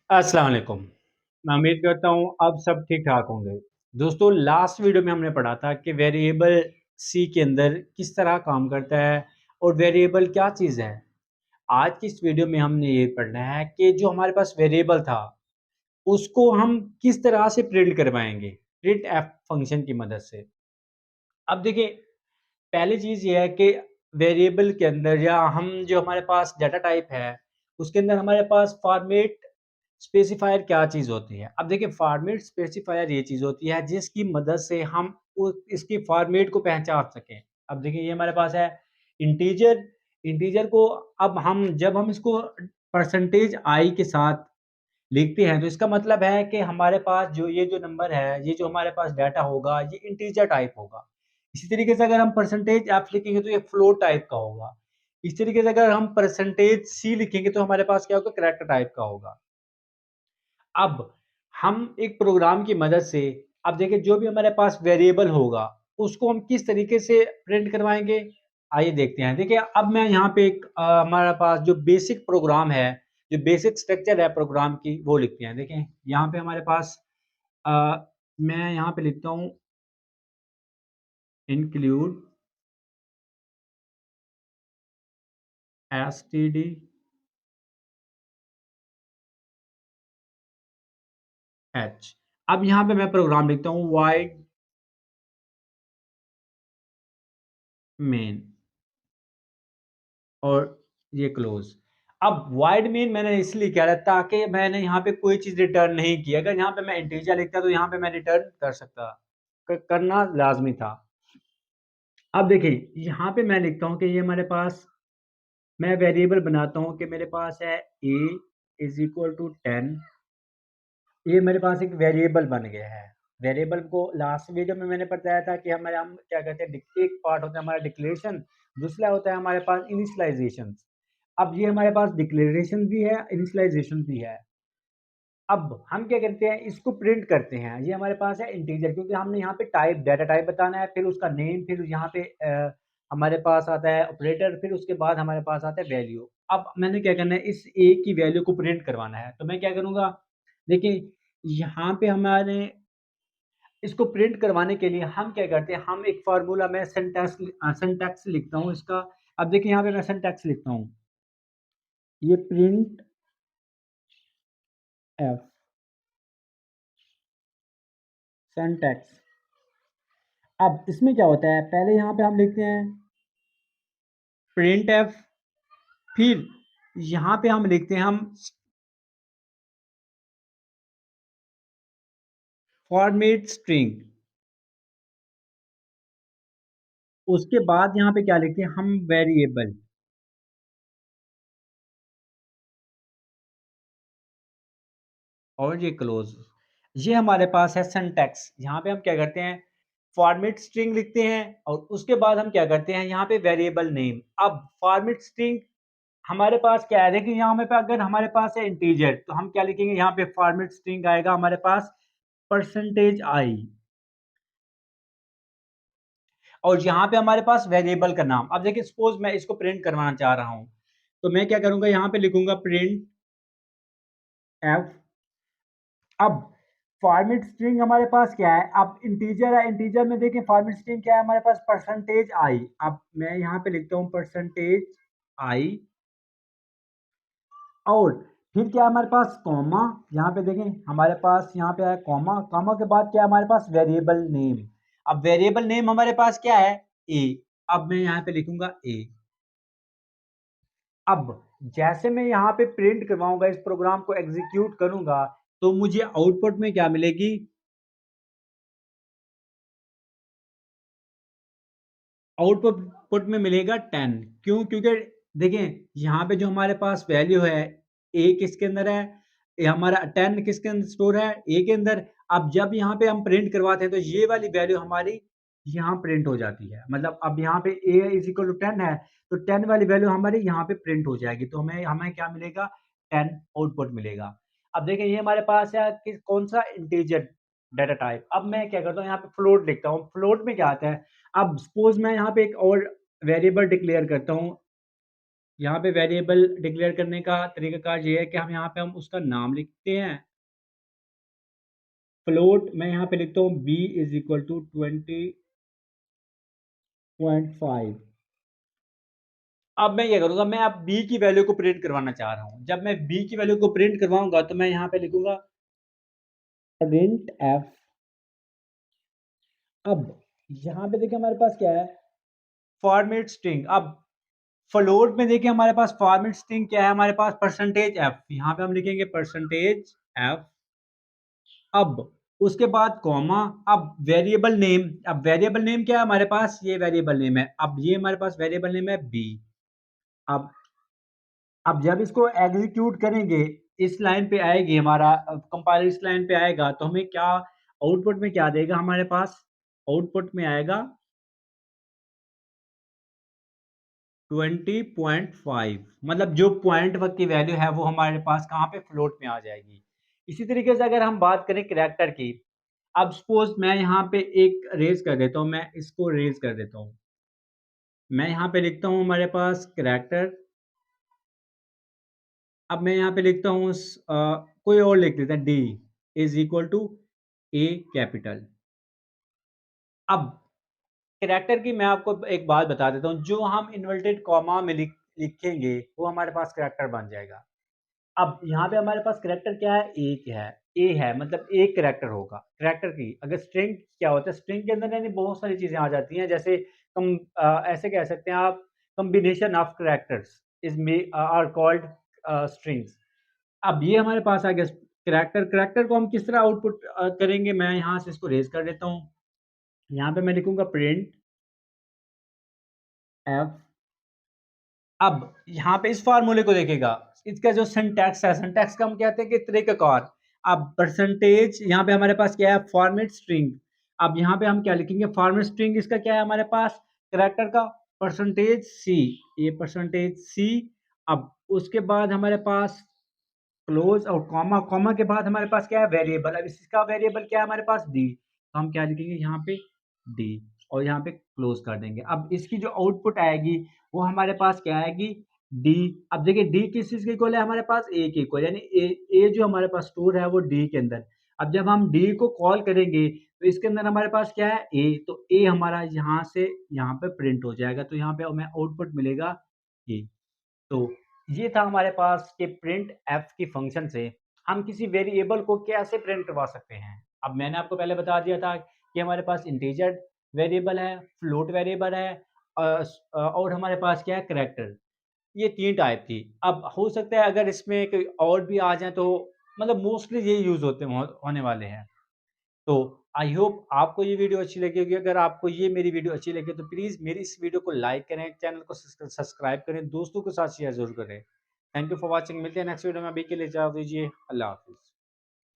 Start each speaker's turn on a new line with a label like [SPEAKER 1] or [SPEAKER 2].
[SPEAKER 1] अस्सलाम वालेकुम। मैं उम्मीद करता हूँ अब सब ठीक-ठाक होंगे। दोस्तों लास्ट वीडियो में हमने पढ़ा था कि वेरिएबल सी के अंदर किस तरह काम करता है और वेरिएबल क्या चीज़ है। आज की इस वीडियो में हमने ये पढ़ना है कि जो हमारे पास वेरिएबल था, उसको हम किस तरह से प्रिंट करवाएँगे, प्रिंट एफ फंक्शन की मदद से। अब देखिए, पहली चीज़ ये है कि वेरिएबल के अंदर या हम जो हमारे पास डाटा टाइप है, उसके अंदर हमारे पास फॉर्मेट स्पेसिफायर क्या चीज़ होती है? अब देखिए फॉर्मेट स्पेसिफायर ये चीज़ होती है जिसकी मदद से हम इसकी फॉर्मेट को पहचान सकें। अब देखिए ये हमारे पास है इंटीजर, इंटीजर को अब हम जब हम इसको परसेंटेज आई के साथ लिखते हैं तो इसका मतलब है कि हमारे पास जो नंबर है, ये जो हमारे पास डाटा होगा ये इंटीजर टाइप होगा। इसी तरीके से अगर हम परसेंटेज एफ लिखेंगे तो ये फ्लोट टाइप का होगा। इस तरीके से अगर हम परसेंटेज सी लिखेंगे तो हमारे पास क्या होगा करैक्टर टाइप का होगा। अब हम एक प्रोग्राम की मदद से अब देखिए जो भी हमारे पास वेरिएबल होगा, उसको हम किस तरीके से प्रिंट करवाएँगे, आइए देखते हैं। देखिए अब मैं यहाँ पे एक हमारे पास जो बेसिक प्रोग्राम है, जो बेसिक स्ट्रक्चर है प्रोग्राम की वो लिखते हैं। देखें यहाँ पे हमारे पास अ, मैं यहाँ पे लिखता हूँ इंक्लूड एसटीडी एच। अब यहाँ पे मैं प्रोग्राम लिखता हूँ वॉइड मेन और ये क्लोज़। अब वॉइड मेन मैंने इसलिए किया था ताकि मैंने यहाँ पे कोई चीज़ रिटर्न नहीं की। अगर यहाँ पे मैं इंटीजर लिखता तो यहाँ पे मैं रिटर्न कर सकता। करना लाज़मी था। अब देखिए यहाँ पे मैं लिखता हूँ कि ये हमारे पास मैं वेरिएबल बनाता हूँ कि मेरे पास है a इज़ इक्वल टू 10। ये मेरे पास एक वेरिएबल बन गया है। वेरिएबल को लास्ट वीडियो में मैंने बताया था कि हम क्या कहते हैं एक पार्ट होता है हमारा डिक्लेरेशन, दूसरा होता है हमारे पास इनिशियलाइज़ेशन। अब ये हमारे पास डिक्लेरेशन भी है, इनिशियलाइज़ेशन भी है। अब हम क्या करते हैं इसको प्रिंट करते हैं। ये हमारे पास है इंटीजर क्योंकि हमने यहाँ पे टाइप डाटा टाइप बताना है, फिर उसका नेम, फिर यहाँ पे हमारे पास आता है ऑपरेटर, फिर उसके बाद हमारे पास आता है वैल्यू। अब मैंने क्या करना है इस ए की वैल्यू को प्रिंट करवाना है। तो मैं क्या करूँगा, देखिए यहाँ पे हमारे इसको प्रिंट करवाने के लिए हम क्या करते हैं, हम एक फ़ॉर्मूला में सिंटैक्स लिखता हूँ इसका। अब देखिए यहाँ पे मैं सिंटैक्स लिखता हूँ, ये प्रिंट एफ सिंटैक्स। अब इसमें क्या होता है, पहले यहाँ पे हम लिखते हैं प्रिंट एफ, फिर यहाँ पे हम लिखते हैं हम फॉर्मेट स्ट्रिंग। उसके बाद यहाँ पे क्या लिखते हैं हम वेरिएबल और ये क्लोज। ये हमारे पास है सिंटैक्स। यहाँ पे हम क्या करते हैं फॉर्मेट स्ट्रिंग लिखते हैं और उसके बाद हम क्या करते हैं यहाँ पे वेरिएबल नेम। अब फॉर्मेट स्ट्रिंग हमारे पास क्या है, देखिए यहाँ पे अगर हमारे पास है इंटीजर तो हम क्या लिखेंगे, यहाँ पे फॉर्मेट स्ट्रिंग आएगा हमारे पास परसेंटेज आई और यहाँ पे हमारे पास वेरिएबल का नाम। अब देखिए सपोज मैं इसको प्रिंट करवाना चाह रहा हूँ, तो मैं क्या करूँगा यहाँ पे लिखूँगा प्रिंट एफ। अब फॉर्मेट स्ट्रिंग हमारे पास क्या है, अब इंटीजर है, इंटीजर में देखिए फॉर्मेट स्ट्रिंग क्या है हमारे पास परसेंटेज आई। अब मैं यहाँ पे लिखता हूँ परसेंटेज आई और फिर क्या है हमारे पास कॉमा। यहाँ पे देखें हमारे पास यहाँ पे है कॉमा, कॉमा के बाद क्या है हमारे पास वेरिएबल नेम। अब वेरिएबल नेम हमारे पास क्या है ए। अब मैं यहाँ पे लिखूंगा ए। अब जैसे मैं यहाँ पे प्रिंट करवाऊंगा, इस प्रोग्राम को एग्जीक्यूट करूंगा तो मुझे आउटपुट में क्या मिलेगी, आउटपुट पुट में मिलेगा 10। क्यों, क्योंकि देखें यहाँ पे जो हमारे पास वैल्यू है ए किसके अंदर है, ये हमारा 10 किसके अंदर स्टोर है ए के अंदर। अब जब यहाँ पे हम प्रिंट करवाते हैं तो ये वाली वैल्यू हमारी यहाँ प्रिंट हो जाती है। मतलब अब यहाँ पे ए इज इक्वल टू 10 है तो 10 वाली वैल्यू हमारी यहाँ पे प्रिंट हो जाएगी, तो हमें हमें क्या मिलेगा 10 आउटपुट मिलेगा। अब देखिए ये हमारे पास है कि कौन सा इंटीजर डाटा टाइप। अब मैं क्या करता हूँ यहाँ पे फ्लोट लिखता हूँ। फ्लोट में क्या आता है, अब सपोज मैं यहाँ पे एक और वेरिएबल डिक्लेयर करता हूँ यहाँ पे वेरिएबल डिक्लेयर करने का तरीकाकार ये है कि हम उसका नाम लिखते हैं। फ्लोट मैं यहाँ पे लिखता हूँ b इज इक्वल टू 20.5। अब मैं ये करूँगा, मैं अब b की वैल्यू को प्रिंट करवाना चाह रहा हूँ। जब मैं b की वैल्यू को प्रिंट करवाऊँगा तो मैं यहाँ पे लिखूँगा प्रिंट f। अब यहाँ पे देखिए हमारे पास क्या है, फॉर्मेट स्ट्रिंग। अब फ्लोट में देखिए हमारे पास फॉर्मेट स्ट्रिंग क्या है, हमारे पास परसेंटेज f। यहाँ पे हम लिखेंगे परसेंटेज f। अब उसके बाद कॉमा। अब वेरिएबल नेम, अब वेरिएबल नेम क्या है हमारे पास, ये वेरिएबल नेम है। अब ये हमारे पास वेरिएबल नेम है b। अब जब इसको एग्जीक्यूट करेंगे, इस लाइन पे आएगी हमारा कंपाइलर, इस लाइन पे आएगा तो हमें क्या आउटपुट में क्या देगा, हमारे पास आउटपुट में आएगा 20.5। मतलब जो पॉइंट वक्त की वैल्यू है वो हमारे पास कहाँ पे, फ्लोट में आ जाएगी। इसी तरीके से अगर हम बात करें करैक्टर की, अब सपोज मैं यहाँ पे एक रेज कर देता हूँ, मैं इसको रेज कर देता हूँ। मैं यहाँ पे लिखता हूँ हमारे पास करैक्टर। अब मैं यहाँ पे लिखता हूँ कोई और लिख देता है, D is equal to a capital. अब करैक्टर की मैं आपको एक बात बता देता हूँ, जो हम इन्वर्टेड कॉमा में लिखेंगे वो हमारे पास करैक्टर बन जाएगा। अब यहाँ पे हमारे पास करैक्टर क्या है, एक है, ए है, मतलब एक करैक्टर होगा। करैक्टर की अगर स्ट्रिंग क्या होता है, स्ट्रिंग के अंदर यानी बहुत सारी चीजें आ जाती हैं, जैसे हम ऐसे कह सकते हैं आप, combination of characters is are called strings. अब ये हमारे पास आ गया करैक्टर। करैक्टर को हम किस तरह आउटपुट करेंगे, मैं यहाँ से इसको रेज कर देता हूँ। यहाँ पे मैं लिखूंगा प्रिंट एफ। अब यहाँ पे इस फार्मूले को देखेगा, इसका जो सिंटैक्स है, सिंटैक्स का हम कहते हैं कि तरीकाकार। अब परसेंटेज यहाँ पे हमारे पास क्या है, फॉर्मेट स्ट्रिंग। अब यहाँ पे हम क्या लिखेंगे, फॉर्मेट स्ट्रिंग इसका क्या है हमारे पास, करैक्टर का परसेंटेज सी, ये परसेंटेज सी। अब उसके बाद हमारे पास क्लोज और कॉमा, कॉमा के बाद हमारे पास क्या है, वेरिएबल। अब इसका वेरिएबल क्या है हमारे पास, डी। तो हम क्या लिखेंगे यहाँ पे, डी, और यहाँ पे क्लोज कर देंगे। अब इसकी जो आउटपुट आएगी वो हमारे पास क्या आएगी, डी। अब देखिए डी किस चीज के इक्वल है हमारे पास, ए के इक्वल, यानी ए जो हमारे पास स्टोर है वो डी के अंदर। अब जब हम डी को कॉल करेंगे तो इसके अंदर हमारे पास क्या है, ए। तो ए हमारा यहाँ से यहाँ पे प्रिंट हो जाएगा, तो यहाँ पे हमें आउटपुट मिलेगा ए। तो ये था हमारे पास कि प्रिंट एफ की फंक्शन से हम किसी वेरिएबल को कैसे प्रिंट करवा सकते हैं। अब मैंने आपको पहले बता दिया था कि हमारे पास इंटीजर वेरिएबल है, फ्लोट वेरिएबल है, और हमारे पास क्या है, करैक्टर। ये 3 टाइप थी। अब हो सकता है अगर इसमें कोई और भी आ जाए तो, मतलब मोस्टली ये यूज़ होने वाले हैं। तो आई होप आपको ये वीडियो अच्छी लगी होगी। अगर आपको ये मेरी वीडियो अच्छी लगी तो प्लीज़ मेरी इस वीडियो को लाइक करें, चैनल को सब्सक्राइब करें, दोस्तों के साथ शेयर ज़रूर करें। Thank you for watching. मिलते हैं नेक्स्ट वीडियो में, अभी के लिए इजाज़त दीजिए। अल्लाह हाफ़िज़।